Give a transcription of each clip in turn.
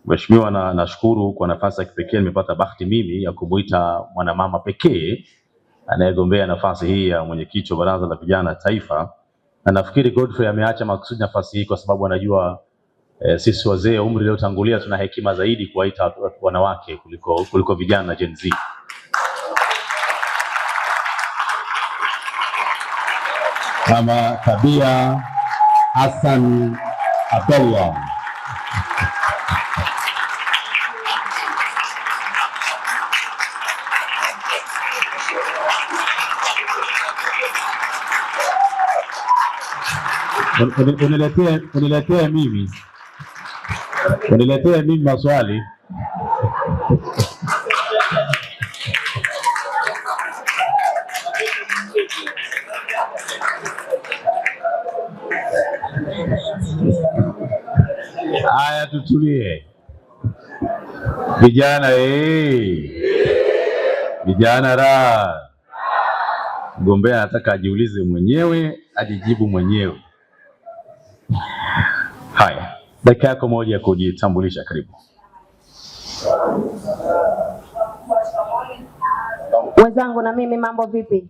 Mheshimiwa, nashukuru kwa nafasi ya kipekee nimepata bahati mimi ya kumuita mwanamama pekee anayegombea nafasi hii ya mwenyekiti wa Baraza la Vijana Taifa, na nafikiri Godfrey ameacha makusudi nafasi hii kwa sababu anajua sisi wazee umri uliotangulia tuna hekima zaidi kuwaita wanawake kuliko vijana Gen Z. Kama Tabia Hassan Abdallah. Uniletee mimi maswali. Haya, tutulie. Vijana vijana raha. Mgombea anataka ajiulize mwenyewe, ajijibu mwenyewe. Haya, dakika yako moja ya kujitambulisha, karibu. Wenzangu na mimi, mambo vipi?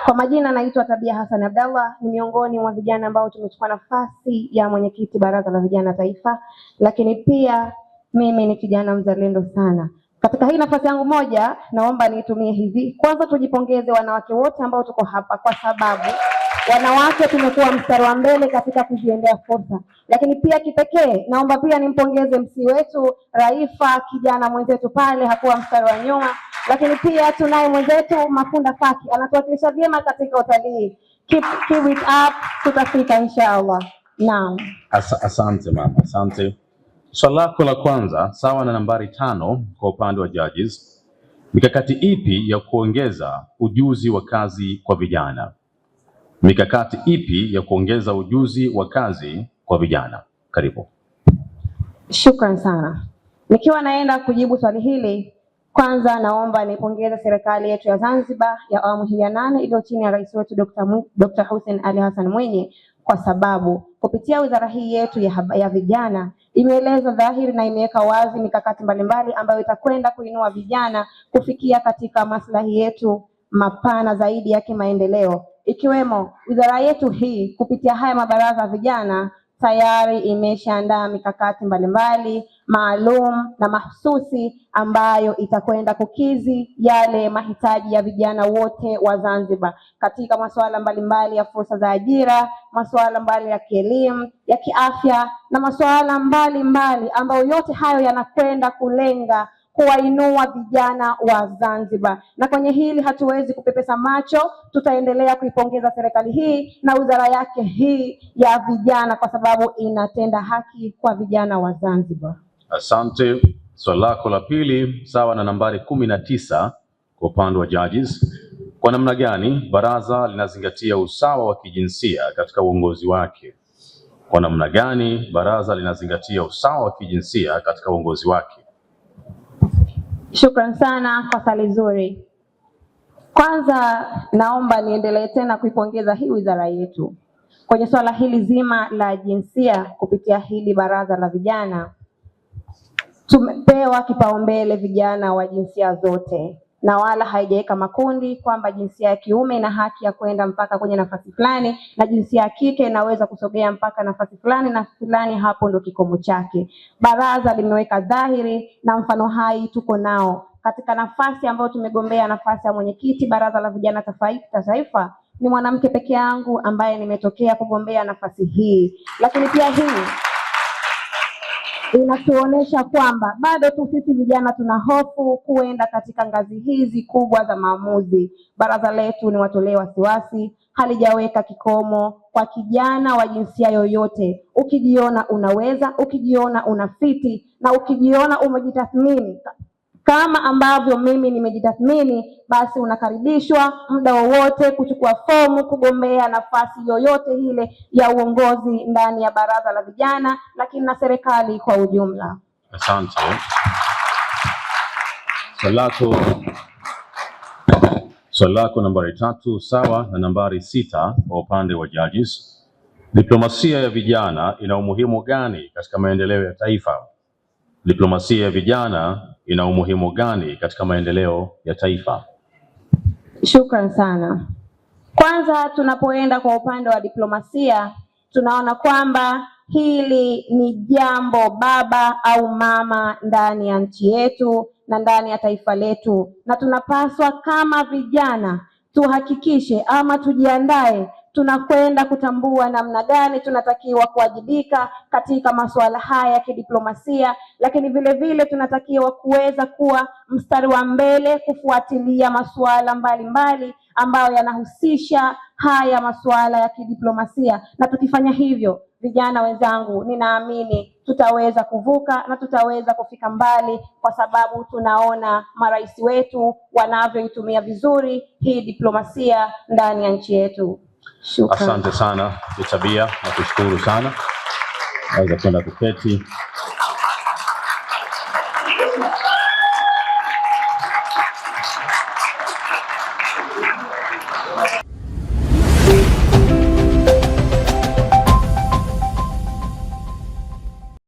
Kwa majina naitwa Tabia Hassan Abdallah, ni miongoni mwa vijana ambao tumechukua nafasi ya mwenyekiti Baraza la Vijana Taifa, lakini pia mimi ni kijana mzalendo sana. Katika hii nafasi yangu moja, naomba niitumie hivi. Kwanza tujipongeze wanawake wote ambao tuko hapa, kwa sababu wanawake tumekuwa mstari wa mbele katika kuziendea fursa. Lakini pia kipekee naomba pia nimpongeze MC wetu Raifa, kijana mwenzetu pale, hakuwa mstari wa nyuma. Lakini pia tunaye mwenzetu Mafunda Faki, anatuwakilisha vyema katika utalii. Keep it up, tutafika inshallah. Naam. Asante mama, asante. Swali lako la kwanza sawa na nambari 5 kwa upande wa judges. Mikakati ipi ya kuongeza ujuzi wa kazi kwa vijana? Mikakati ipi ya kuongeza ujuzi wa kazi kwa vijana? Karibu. Shukran sana. Nikiwa naenda kujibu swali hili, kwanza naomba nipongeze serikali yetu ya Zanzibar ya awamu hii ya 8 iliyo chini ya rais wetu Dr. Hussein Ali Hassan Mwinyi, kwa sababu kupitia wizara hii yetu ya vijana imeeleza dhahiri na imeweka wazi mikakati mbalimbali ambayo itakwenda kuinua vijana kufikia katika maslahi yetu mapana zaidi ya kimaendeleo, ikiwemo wizara yetu hii kupitia haya mabaraza ya vijana tayari imeshaandaa mikakati mbalimbali maalum na mahususi ambayo itakwenda kukizi yale mahitaji ya vijana wote wa Zanzibar katika masuala mbalimbali ya fursa za ajira, masuala mbalimbali ya kielimu, ya kiafya na masuala mbalimbali ambayo yote hayo yanakwenda kulenga kuwainua vijana wa Zanzibar. Na kwenye hili hatuwezi kupepesa macho, tutaendelea kuipongeza serikali hii na wizara yake hii ya vijana kwa sababu inatenda haki kwa vijana wa Zanzibar. Asante. Swali lako la pili sawa na nambari 19 kwa upande wa judges. Kwa namna gani baraza linazingatia usawa wa kijinsia katika uongozi wake? Kwa namna gani baraza linazingatia usawa wa kijinsia katika uongozi wake? Shukran sana kwa swali zuri. Kwanza naomba niendelee tena kuipongeza hii wizara yetu kwenye swala hili zima la jinsia. Kupitia hili baraza la vijana tumepewa kipaumbele vijana wa jinsia zote, na wala haijaweka makundi kwamba jinsia ya kiume ina haki ya kwenda mpaka kwenye nafasi fulani na jinsia ya kike inaweza kusogea mpaka nafasi fulani na fulani, hapo ndo kikomo chake. Baraza limeweka dhahiri na mfano hai tuko nao katika nafasi ambayo tumegombea nafasi ya mwenyekiti Baraza la Vijana Taifa. Ni mwanamke peke yangu ambaye nimetokea kugombea nafasi hii, lakini pia hii inatuonesha kwamba bado tu sisi vijana tuna hofu kuenda katika ngazi hizi kubwa za maamuzi. Baraza letu ni watolee wasiwasi, halijaweka kikomo kwa kijana wa jinsia yoyote. Ukijiona unaweza, ukijiona unafiti na ukijiona umejitathmini kama ambavyo mimi nimejitathmini, basi unakaribishwa muda wowote kuchukua fomu kugombea nafasi yoyote ile ya uongozi ndani ya baraza la vijana, lakini na serikali kwa ujumla. Asante. Swali lako nambari 3 sawa na nambari 6 kwa upande wa judges. Diplomasia ya vijana ina umuhimu gani katika maendeleo ya taifa? diplomasia ya vijana ina umuhimu gani katika maendeleo ya taifa? Shukran sana. Kwanza, tunapoenda kwa upande wa diplomasia, tunaona kwamba hili ni jambo baba au mama ndani ya nchi yetu na ndani ya taifa letu, na tunapaswa kama vijana tuhakikishe ama tujiandae tunakwenda kutambua namna gani tunatakiwa kuwajibika katika masuala haya ya kidiplomasia, lakini vile vile tunatakiwa kuweza kuwa mstari wa mbele kufuatilia masuala mbalimbali ambayo yanahusisha haya masuala ya kidiplomasia. Na tukifanya hivyo, vijana wenzangu, ninaamini tutaweza kuvuka na tutaweza kufika mbali, kwa sababu tunaona marais wetu wanavyoitumia vizuri hii diplomasia ndani ya nchi yetu. Shukran. Asante sana Bi Tabia, nakushukuru sana. Naweza kwenda kuketi.